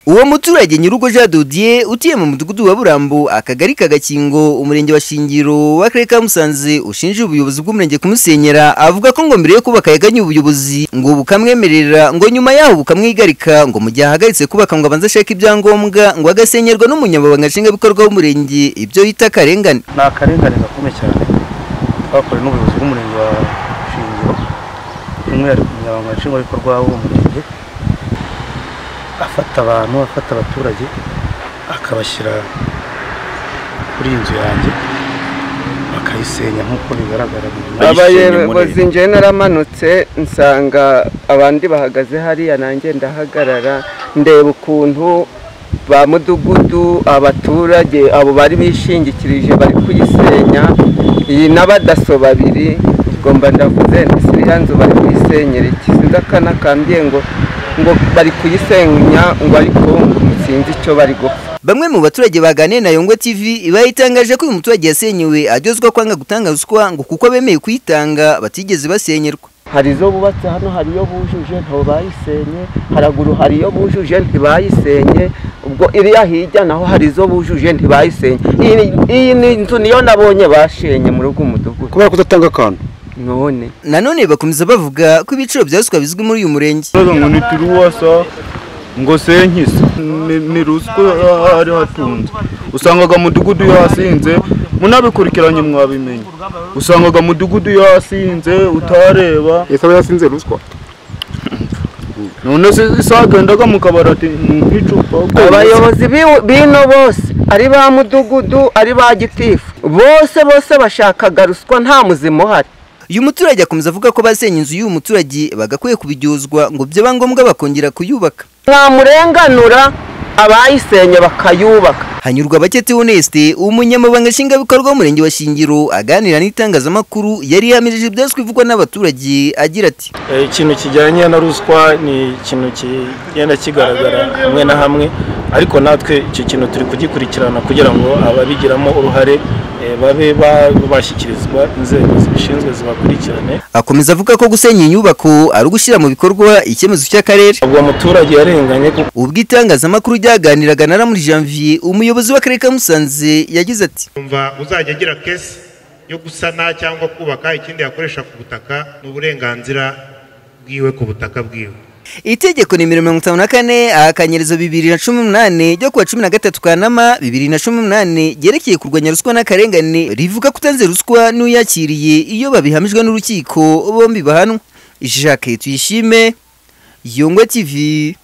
Uwo muturage Nyirugo Jean Dodier utuye mu mudugudu wa Burambo akagari kagakingo umurenge wa Shingiro w'akarere ka Musanze ushinje ubuyobozi bw'umurenge kumusenyera avuga ko ngo mbere yo kubaka yaganye ubuyobozi ngo bukamwemerera ngo nyuma yaho bukamwigarika ngo mu gihe ahagaritse kubaka ngo abanze ashaka ibyangombwa ngo agasenyerwa n'umunyamabanga nshingwabikorwa w'umurenge ibyo yita karengane. Na karengane gakomeye cyane twakora n'ubuyobozi bw'umurenge wa Shingiro umwihariko umunyamabanga nshingwabikorwa w'umurenge afata abantu afata abaturage akabashyira kuri inzu yanjye bakayisenya nk'uko bigaragara. Abayobozi nje naramanutse nsanga abandi bahagaze hariya nanjye ndahagarara ndeba ukuntu ba mudugudu abaturage abo bari bishingikirije bari kuyisenya. Iyi n'abadaso babiri gomba ndavuze nsiriya nzu bari kuyisenyera ikizinda kana kambye ngo bari kuyisenya ngo ariko sinzi icyo bari gupfa. Bamwe mu baturage baganiriye na Yongwe TV bayitangaje ko uyu muturage yasenyewe adyozwa kwanga gutanga ruswa ngo kuko bemeye kuyitanga batigeze basenyerwa. Hari zo bubatse hano, hari yo bujuje ntaho bayisenye, haraguru hari yo bujuje ntibayisenye, ubwo iriya hirya naho hari zo bujuje ntibayisenye. Iyi ni inzu niyo nabonye bashenye muri ugu mudugudu kubera kudatanga akantu. Nanone bakomeza bavuga ko ibiciro bya ruswa bizwi muri uyu murenge. Ngo ni turuwasa ngo senkise ni ruswa ari hatunze. Usangaga mudugudu yasinze munabikurikiranye mwabimenye. Usangaga mudugudu yasinze utareba ese yasinze ruswa. None se isagendaga mukabarati nk'icupa. Abayobozi bino bose ari ba mudugudu ari ba gitifu bose bashakaga ruswa nta muzimo uhari. Uyu muturage akomeza avuga ko basenye inzu y'uyu muturage bagakwiye kubiryozwa ngo byaba ngombwa bakongera kuyubaka. Mwamurenganura abayisenye bakayubaka. Hanyurwa Bakete Honeste umunyamabanga nshingwabikorwa w'umurenge wa Shingiro aganira n'itangazamakuru yari yamirije ibyaswe ivugwa n'abaturage agira ati ikintu kijyanye na ruswa ni ikintu kigenda kigaragara hamwe na hamwe, ariko natwe icyo kintu turi kugikurikirana kugira ngo ababigiramo uruhare babe bashyikirizwa inzego zibishinzwe zibakurikirane. Akomeza avuga ko gusenya inyubako ari ugushyira mu bikorwa icyemezo cy'akarere. Ubwo muturage yarenganye ubwo itangazamakuru ryaganiraga na muri Janvier umuyobozi w'akarere ka Musanze yagize ati umva uzajya agira kesi yo gusana cyangwa kubaka ikindi yakoresha ku butaka n'uburenganzira bwiwe ku butaka bwiwe. Itegeko nimero 54 akanyerezo 2018 ryo kuwa 13 Kanama 2018 ryerekeye kurwanya ruswa n'akarengane rivuga kutanze ruswa n'uyakiriye iyo babihamijwe n'urukiko bombi bahanwa. Jacques Tuyishime, Yongwe TV.